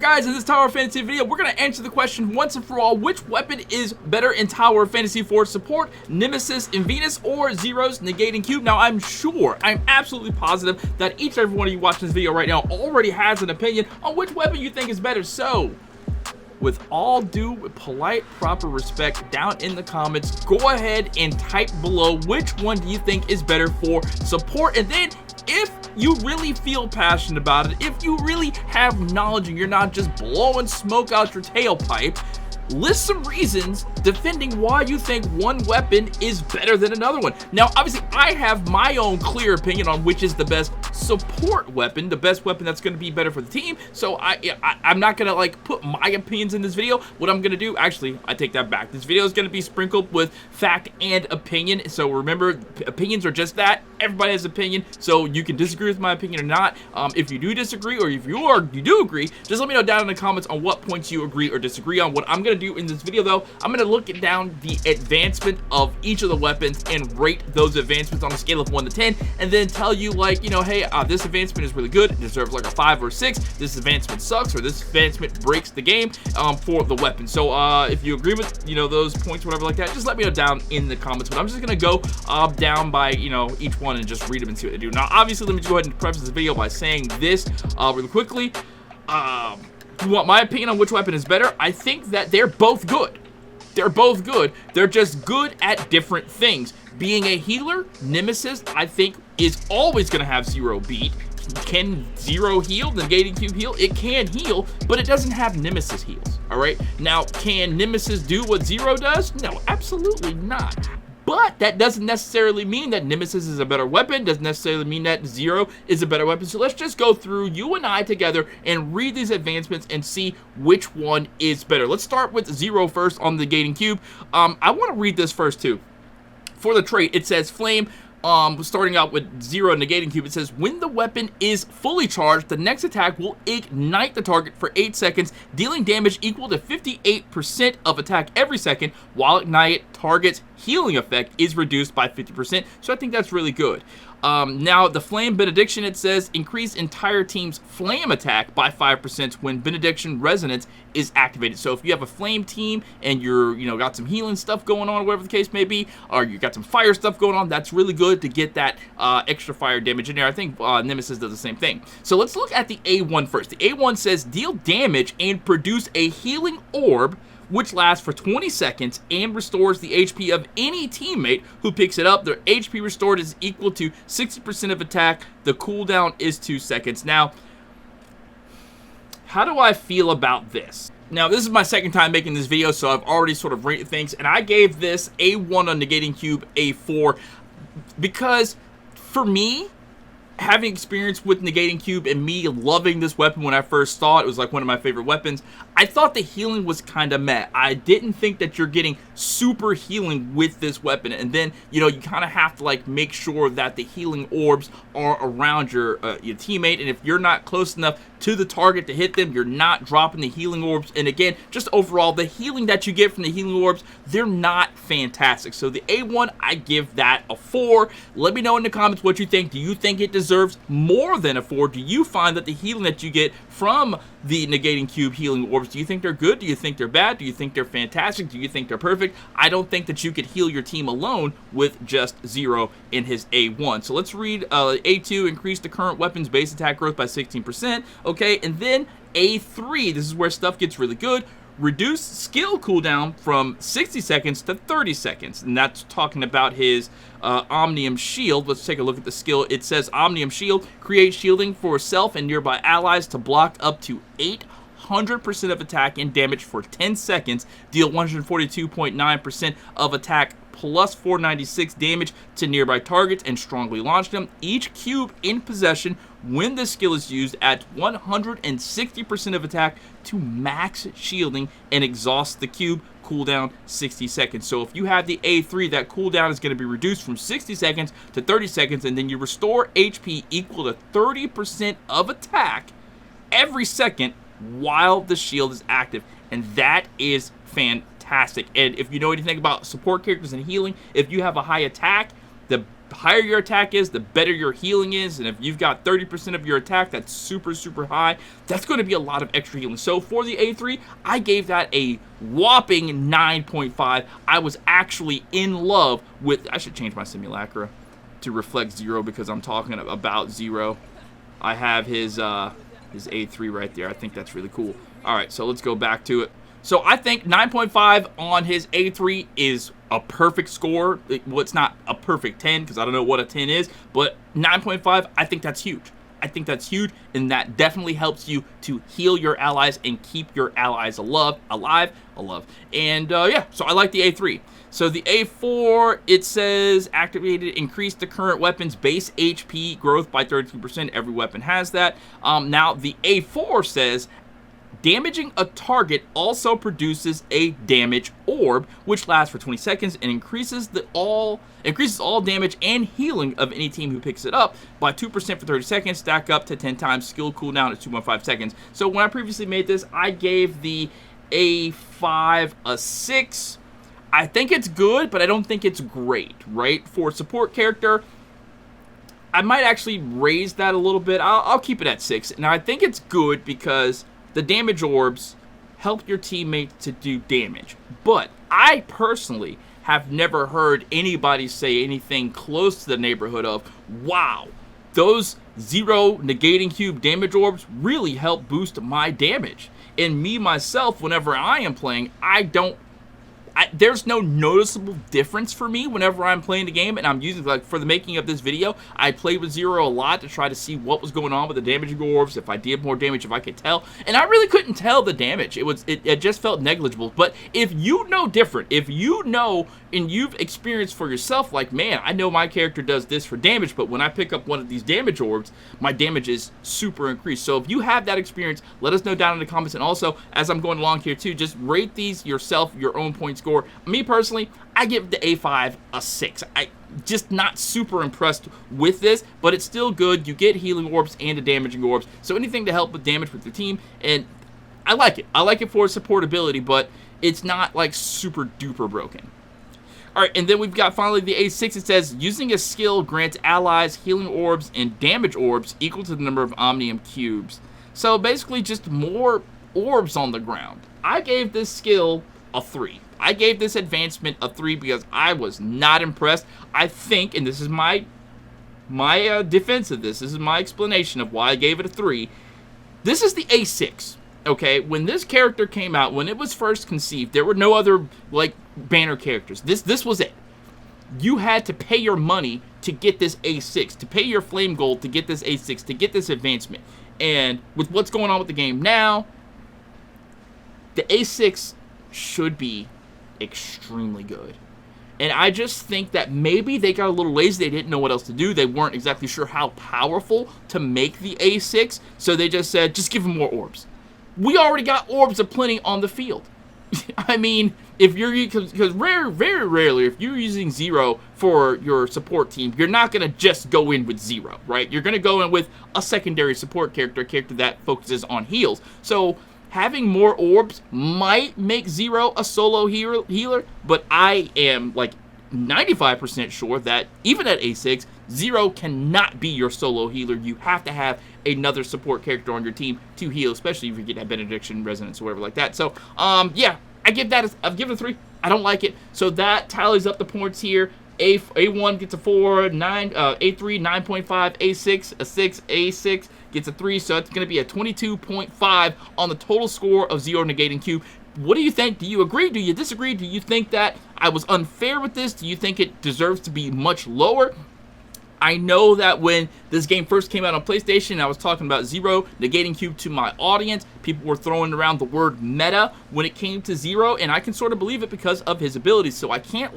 guys, in this Tower of Fantasy video, we're going to answer the question once and for all, which weapon is better in Tower of Fantasy for support, Nemesis Venus or Zero's negating cube? Now, I'm absolutely positive that each and every one of you watching this video right now already has an opinion on which weapon you think is better. So, with all due polite, proper respect, down in the comments, go ahead and type below which one do you think is better for support. And then, if you really feel passionate about it, if you really have knowledge and you're not just blowing smoke out your tailpipe, list some reasons defending why you think one weapon is better than another one. Now, obviously, I have my own clear opinion on which is the best support weapon, the best weapon that's going to be better for the team. So I'm not going to like put my opinions in this video. What I'm going to do, actually, I take that back. This video is going to be sprinkled with fact and opinion. So remember, opinions are just that. Everybody has an opinion, so you can disagree with my opinion or not. If you do disagree, or if you do agree, just let me know down in the comments on what points you agree or disagree on. What I'm going to do in this video, though, I'm going to look down the advancement of each of the weapons and rate those advancements on a scale of 1 to 10, and then tell you, like, you know, hey, this advancement is really good, it deserves like a 5 or 6, this advancement sucks, or this advancement breaks the game for the weapon. So if you agree with, you know, those points, whatever like that, just let me know down in the comments. But I'm just going to go down by, you know, each one and just read them and see what they do. Now, obviously, let me just go ahead and preface this video by saying this really quickly. You want my opinion on which weapon is better? I think that they're both good. They're both good. They're just good at different things. Being a healer, Nemesis, I think, is always going to have Zero beat. Can Zero heal? The negating cube heal? It can heal, but it doesn't have Nemesis heals. Alright? Now, can Nemesis do what Zero does? No, absolutely not. But that doesn't necessarily mean that Nemesis is a better weapon, doesn't necessarily mean that Zero is a better weapon. So let's just go through, you and I together, and read these advancements and see which one is better. Let's start with Zero first on the negating cube. I want to read this first too. For the trait, it says Flame. Starting out with Zero negating cube, it says, when the weapon is fully charged, the next attack will ignite the target for 8 seconds, dealing damage equal to 58% of attack every second, while ignite target's healing effect is reduced by 50%. So I think that's really good. Now, the Flame Benediction, it says, increase entire team's flame attack by 5% when Benediction Resonance is activated. So if you have a flame team and you're, you know, got some healing stuff going on, whatever the case may be, or you got some fire stuff going on, that's really good to get that extra fire damage in there. I think Nemesis does the same thing. So let's look at the A1 first. The A1 says, deal damage and produce a healing orb which lasts for 20 seconds and restores the HP of any teammate who picks it up. Their HP restored is equal to 60% of attack. The cooldown is 2 seconds. Now, how do I feel about this? Now, this is my second time making this video, so I've already sort of rated things, and I gave this A1 on negating cube, A4, because for me, having experience with negating cube and me loving this weapon when I first saw it, it was like one of my favorite weapons. I thought the healing was kind of meh. I didn't think that you're getting super healing with this weapon, and then, you know, you kind of have to like make sure that the healing orbs are around your teammate, and if you're not close enough to the target to hit them, you're not dropping the healing orbs. And again, just overall, the healing that you get from the healing orbs, they're not fantastic. So the A1, I give that a 4. Let me know in the comments what you think. Do you think it deserves more than a 4? Do you find that the healing that you get from the negating cube healing orbs, do you think they're good? Do you think they're bad? Do you think they're fantastic? Do you think they're perfect? I don't think that you could heal your team alone with just Zero in his A1. So let's read A2, increase the current weapon's base attack growth by 16%. Okay, and then A3, this is where stuff gets really good. Reduce skill cooldown from 60 seconds to 30 seconds. And that's talking about his Omnium Shield. Let's take a look at the skill. It says Omnium Shield, create shielding for self and nearby allies to block up to 800% of attack and damage for 10 seconds. Deal 142.9% of attack plus 496 damage to nearby targets and strongly launch them. Each cube in possession when this skill is used at 160% of attack to max shielding and exhaust the cube. Cooldown 60 seconds. So if you have the A3, that cooldown is going to be reduced from 60 seconds to 30 seconds, and then you restore HP equal to 30% of attack every second while the shield is active, and that is fantastic. And if you know anything about support characters and healing, if you have a high attack, the higher your attack is, the better your healing is. And if you've got 30% of your attack that's super, super high, that's going to be a lot of extra healing. So for the A3, I gave that a whopping 9.5. I was actually in love with... I should change my Simulacra to reflect Zero because I'm talking about Zero. I have his A3 right there. I think that's really cool. All right, so let's go back to it. So I think 9.5 on his A3 is a perfect score. Well, it's not a perfect 10 because I don't know what a 10 is, but 9.5, I think that's huge. I think that's huge, and that definitely helps you to heal your allies and keep your allies alive. And yeah, so I like the A3. So the A4, it says activated, increase the current weapon's base HP growth by 32%. Every weapon has that. Now the A4 says damaging a target also produces a damage orb, which lasts for 20 seconds and increases all damage and healing of any team who picks it up by 2% for 30 seconds, stack up to 10 times, skill cooldown at 2.5 seconds. So when I previously made this, I gave the A5 a 6. I think it's good, but I don't think it's great, right? For a support character, I might actually raise that a little bit. I'll keep it at 6. Now, I think it's good because the damage orbs help your teammates to do damage. But I personally have never heard anybody say anything close to the neighborhood of, wow, those Zero negating cube damage orbs really help boost my damage. And me, myself, whenever I am playing, there's no noticeable difference for me whenever I'm playing the game, and I'm using, like, for the making of this video, I played with Zero a lot to try to see what was going on with the damaging orbs, if I did more damage, if I could tell, and I really couldn't tell the damage. It just felt negligible. But if you know different, if you know and you've experienced for yourself, like, man, I know my character does this for damage, but when I pick up one of these damage orbs, my damage is super increased. So if you have that experience, let us know down in the comments, and also, as I'm going along here too, just rate these yourself, your own point score. Me personally, I give the A5 a 6. I just not super impressed with this, but it's still good. You get healing orbs and the damaging orbs, so anything to help with damage with your team, and I like it. I like it for supportability, but it's not like super duper broken. Alright, and then we've got finally the A6. It says, using a skill grants allies healing orbs and damage orbs equal to the number of omnium cubes. So basically just more orbs on the ground. I gave this skill a 3. I gave this advancement a 3 because I was not impressed. I think, and this is my defense of this is my explanation of why I gave it a 3. This is the A6. Okay, when this character came out, when it was first conceived, there were no other, like, banner characters. This was it. You had to pay your money to get this A6, to pay your flame gold to get this A6, to get this advancement. And with what's going on with the game now, the A6 should be extremely good. And I just think that maybe they got a little lazy. They didn't know what else to do. They weren't exactly sure how powerful to make the A6, so they just said, just give them more orbs. We already got orbs aplenty on the field. I mean, if you're, because very rarely, if you're using Zero for your support team, you're not going to just go in with Zero, right? You're going to go in with a secondary support character, a character that focuses on heals. So having more orbs might make Zero a solo healer, but I am like 95% sure that even at A6, Zero cannot be your solo healer. You have to have another support character on your team to heal, especially if you get that benediction, resonance, or whatever like that. So, yeah, I've given it a 3. I don't like it. So that tallies up the points here. A1 gets a 4, 9, A3 9.5, A6 a 6, A6 gets a 3. So it's going to be a 22.5 on the total score of Zero negating cube. What do you think? Do you agree? Do you disagree? Do you think that I was unfair with this? Do you think it deserves to be much lower? I know that when this game first came out on PlayStation, I was talking about Zero negating cube to my audience. People were throwing around the word meta when it came to Zero, and I can sort of believe it because of his abilities. So I can't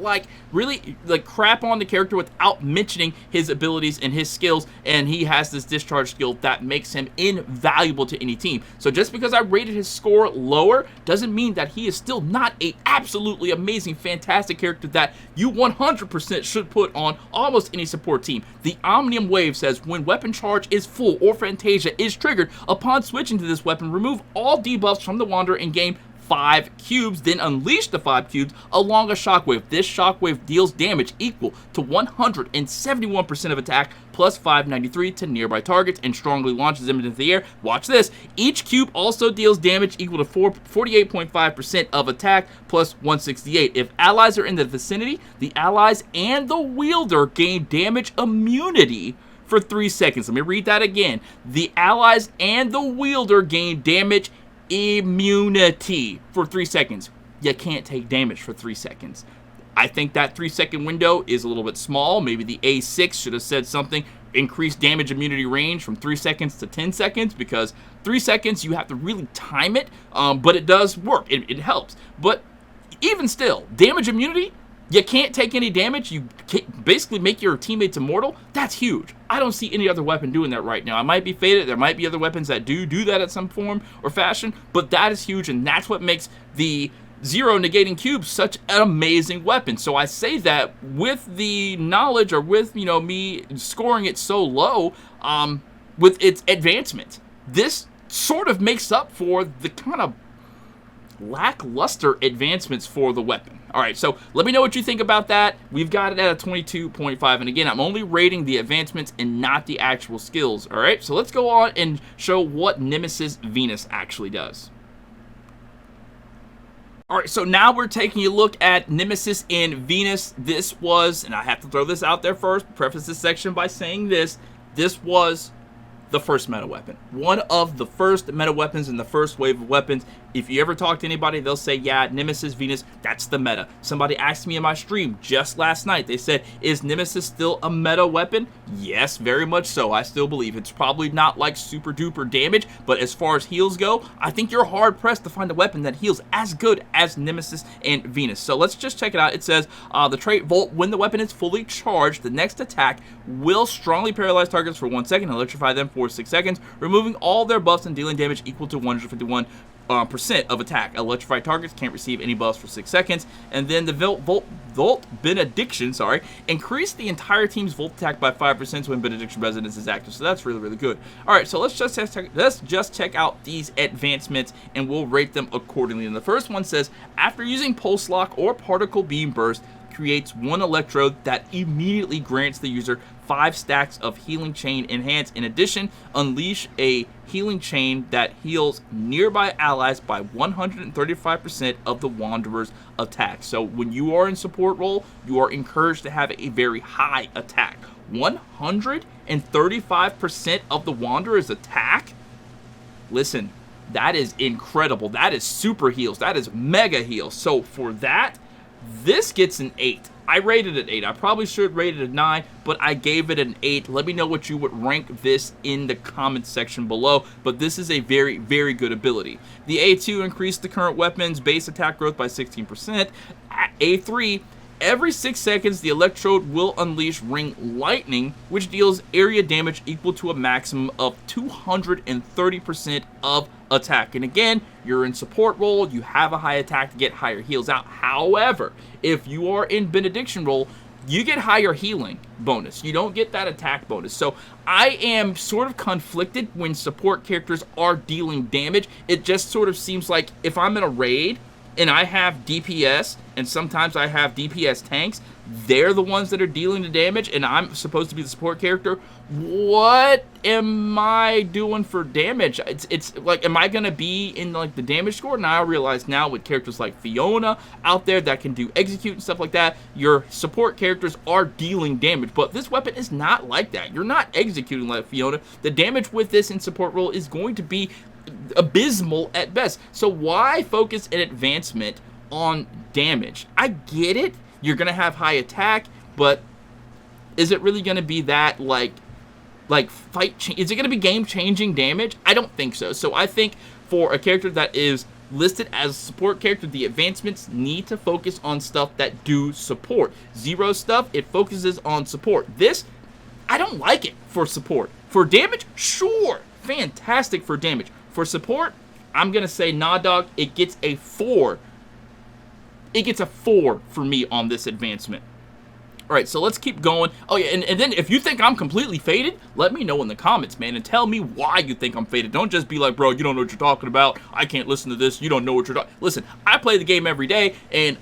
really crap on the character without mentioning his abilities and his skills, and he has this discharge skill that makes him invaluable to any team. So just because I rated his score lower doesn't mean that he is still not a absolutely amazing, fantastic character that you 100% should put on almost any support team. The Omnium Wave says, when weapon charge is full or Fantasia is triggered, upon switching to this weapon, remove all debuffs from the Wanderer and gain 5 cubes, then unleash the 5 cubes along a shockwave. This shockwave deals damage equal to 171% of attack plus 593 to nearby targets and strongly launches them into the air. Watch this. Each cube also deals damage equal to 48.5% of attack plus 168. If allies are in the vicinity, the allies and the wielder gain damage immunity for 3 seconds. Let me read that again. The allies and the wielder gain damage immunity for 3 seconds. You can't take damage for 3 seconds. I think that 3-second window is a little bit small. Maybe the A6 should have said something. Increased damage immunity range from 3 seconds to 10 seconds, because 3 seconds you have to really time it, but it does work. It helps. But even still, damage immunity, you can't take any damage. You can't basically make your teammates immortal. That's huge. I don't see any other weapon doing that right now. I might be faded. There might be other weapons that do that at some form or fashion, but that is huge, and that's what makes the Zero negating cube such an amazing weapon. So I say that with the knowledge, or with, you know, me scoring it so low, with its advancement. This sort of makes up for the kind of lackluster advancements for the weapon. Alright, so let me know what you think about that. We've got it at a 22.5, and again, I'm only rating the advancements and not the actual skills. Alright, so let's go on and show what Nemesis Venus actually does. Alright, so now we're taking a look at Nemesis in Venus. This was, and I have to throw this out there first, preface this section by saying this was the first meta weapon. One of the first meta weapons in the first wave of weapons. If you ever talk to anybody, they'll say, yeah, Nemesis Venus, that's the meta. Somebody asked me in my stream just last night, they said, is Nemesis still a meta weapon? Yes, very much so. I still believe it's probably not like super duper damage, but as far as heals go, I think you're hard pressed to find a weapon that heals as good as Nemesis and Venus. So let's just check it out. It says, the trait Volt, when the weapon is fully charged, the next attack will strongly paralyze targets for 1 second and electrify them for 6 seconds, removing all their buffs and dealing damage equal to 151% of attack. Electrified targets can't receive any buffs for 6 seconds. And then the Volt Benediction, increase the entire team's Volt attack by 5% when Benediction Resonance is active. So that's really, really good. Alright, so let's just check out these advancements and we'll rate them accordingly. And the first one says, after using Pulse Lock or Particle Beam Burst, creates 1 electrode that immediately grants the user 5 stacks of Healing Chain Enhance. In addition, unleash a Healing Chain that heals nearby allies by 135% of the Wanderer's attack. So when you are in support role, you are encouraged to have a very high attack. 135% of the Wanderer's attack? Listen, that is incredible. That is super heals. That is mega heals. So for that, this gets an 8. I rated it 8. I probably should rate it a 9, but I gave it an 8. Let me know what you would rank this in the comments section below, but this is a very, very good ability. The A2 increased the current weapon's base attack growth by 16%. A3, every 6 seconds, the electrode will unleash Ring Lightning, which deals area damage equal to a maximum of 230% of attack. And again, you're in support role, you have a high attack to get higher heals out. However, if you are in Benediction role, you get higher healing bonus. You don't get that attack bonus. So I am sort of conflicted when support characters are dealing damage. It just sort of seems like if I'm in a raid and I have DPS, and sometimes I have DPS tanks, they're the ones that are dealing the damage, and I'm supposed to be the support character. What am I doing for damage? It's like, am I gonna be in like the damage score? Now I realize now with characters like Fiona out there that can do execute and stuff like that, your support characters are dealing damage, but this weapon is not like that. You're not executing like Fiona. The damage with this in support role is going to be abysmal at best. So why focus an advancement on damage? I get it. You're gonna have high attack, but is it really gonna be that like is it gonna be game-changing damage? I don't think so. So I think for a character that is listed as a support character, the advancements need to focus on stuff that do support. Zero stuff, it focuses on support. This, I don't like it for support. For damage, sure, fantastic for damage. For support, I'm gonna say nah, dog. It gets a 4. It gets a 4 for me on this advancement. All right, so let's keep going. Oh, yeah, and then if you think I'm completely faded, let me know in the comments, man, and tell me why you think I'm faded. Don't just be like, bro, you don't know what you're talking about. I can't listen to this. You don't know what you're talking. Listen, I play the game every day, and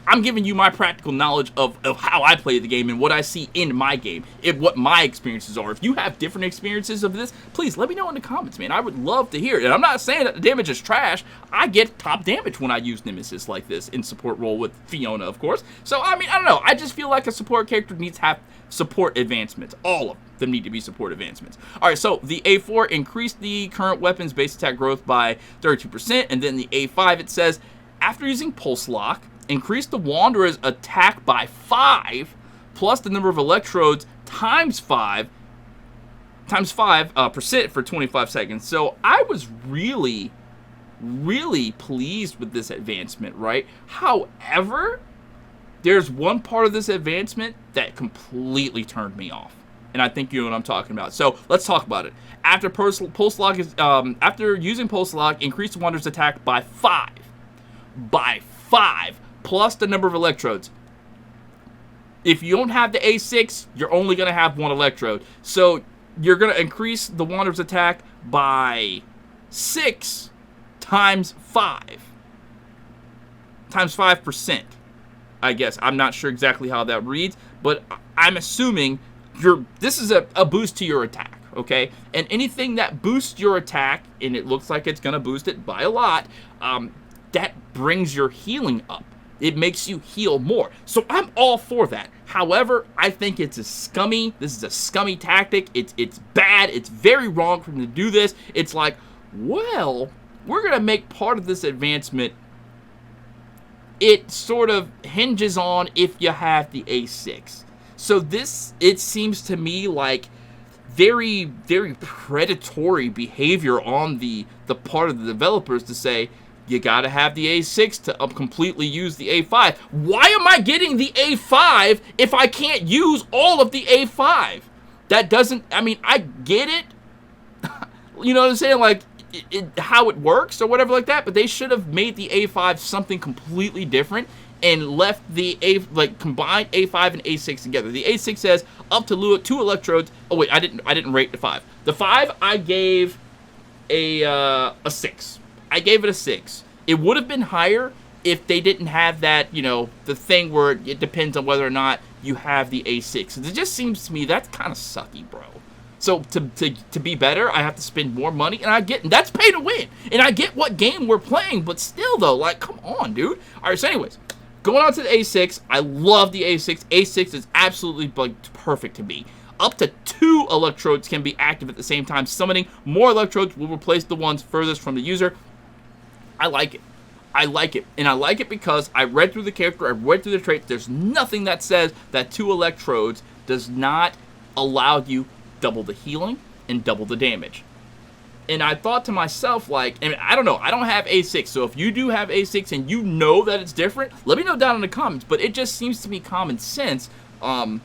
I'm giving you my practical knowledge of how I play the game and what I see in my game, and what my experiences are. If you have different experiences of this, please let me know in the comments, man. I would love to hear it. And I'm not saying that the damage is trash. I get top damage when I use Nemesis like this in support role with Fiona, of course. So, I mean, I don't know. I just feel like a support character needs to have support advancements. All of them need to be support advancements. All right, so the A4 increased the current weapon's base attack growth by 32%, and then the A5, it says, after using Pulse Lock, increase the Wanderer's attack by 5, plus the number of electrodes times 5% for 25 seconds. So I was really pleased with this advancement, right? However, there's one part of this advancement that completely turned me off, and I think you know what I'm talking about. So let's talk about it. After Pulse Lock is after using Pulse Lock, increase the Wanderer's attack by 5. By 5. Plus the number of electrodes. If you don't have the A6, you're only going to have 1 electrode. So you're going to increase the Wanderer's attack by 6 times 5. Times 5%. I guess. I'm not sure exactly how that reads, but I'm assuming this is a boost to your attack, okay? And anything that boosts your attack, and it looks like it's going to boost it by a lot, that brings your healing up. It makes you heal more. So I'm all for that. However, I think this is a scummy tactic. It's bad. It's very wrong for them to do this. It's like, well, we're going to make part of this advancement, it sort of hinges on if you have the A6. So it seems to me like very, very predatory behavior on the part of the developers to say, you gotta have the A6 to completely use the A5. Why am I getting the A5 if I can't use all of the A5? That doesn't, I mean, I get it. You know what I'm saying? Like, how it works or whatever like that, but they should have made the A5 something completely different and left the combined A5 and A6 together. The A6 says up to 2 electrodes. Oh wait, I didn't rate the 5. The 5 I gave a 6. I gave it a 6. It would have been higher if they didn't have that, you know, the thing where it depends on whether or not you have the A6. It just seems to me that's kind of sucky, bro. So to be better, I have to spend more money, and that's pay to win. And I get what game we're playing, but still though, like, come on, dude. All right, so anyways, going on to the A6, I love the A6. A6 is absolutely like perfect to me. Up to 2 electrodes can be active at the same time. Summoning more electrodes will replace the ones furthest from the user. I like it. I like it. And I like it because I read through the character, I read through the traits. There's nothing that says that 2 electrodes does not allow you double the healing and double the damage. And I thought to myself, like, I mean, I don't know. I don't have A6. So if you do have A6 and you know that it's different, let me know down in the comments. But it just seems to me common sense. Why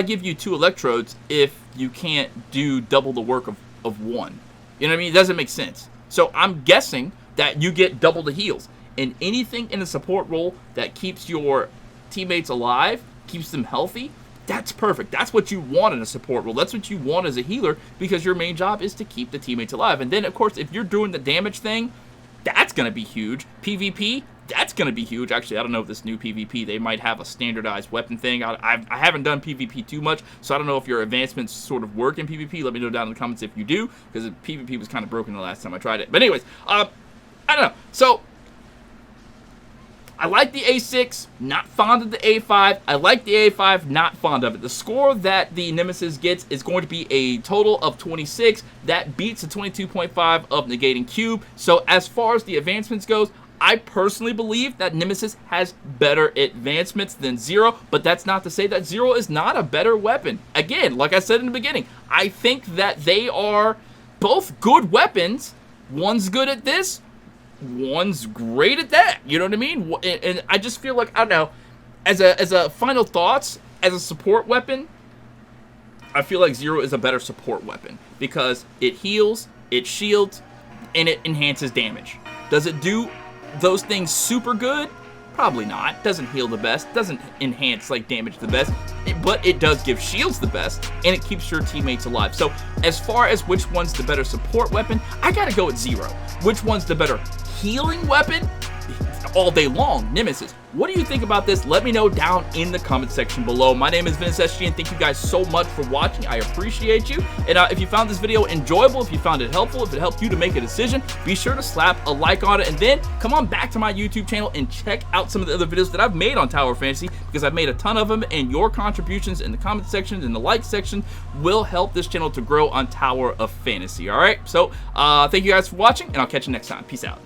give you 2 electrodes if you can't do double the work of 1? You know what I mean? It doesn't make sense. So I'm guessing that you get double the heals. And anything in a support role that keeps your teammates alive, keeps them healthy, that's perfect. That's what you want in a support role. That's what you want as a healer, because your main job is to keep the teammates alive. And then, of course, if you're doing the damage thing, that's going to be huge. PvP, that's going to be huge. Actually, I don't know if this new PvP, they might have a standardized weapon thing. I haven't done PvP too much, so I don't know if your advancements sort of work in PvP. Let me know down in the comments if you do, because PvP was kind of broken the last time I tried it. But anyways, I don't know. So I like the A6, not fond of the A5. I like the A5, not fond of it. The score that the Nemesis gets is going to be a total of 26. That beats the 22.5 of Negating Cube. So as far as the advancements goes, I personally believe that Nemesis has better advancements than Zero, but that's not to say that Zero is not a better weapon. Again, like I said in the beginning, I think that they are both good weapons. One's good at this, one's great at that. You know what I mean? And I just feel like, I don't know, as a final thoughts, as a support weapon, I feel like Zero is a better support weapon because it heals, it shields, and it enhances damage. Does it do those things super good? Probably not. Doesn't heal the best, doesn't enhance like damage the best, but it does give shields the best, and it keeps your teammates alive. So as far as which one's the better support weapon, I gotta go with Zero. Which one's the better healing weapon? All day long, Nemesis. What do you think about this? Let me know down in the comment section below. My name is Ventus SG, and thank you guys so much for watching. I appreciate you. And if you found this video enjoyable, if you found it helpful, if it helped you to make a decision, be sure to slap a like on it, and then come on back to my YouTube channel and check out some of the other videos that I've made on Tower of Fantasy, because I've made a ton of them, and your contributions in the comment section and the like section will help this channel to grow on Tower of Fantasy. All right, so thank you guys for watching, and I'll catch you next time. Peace out.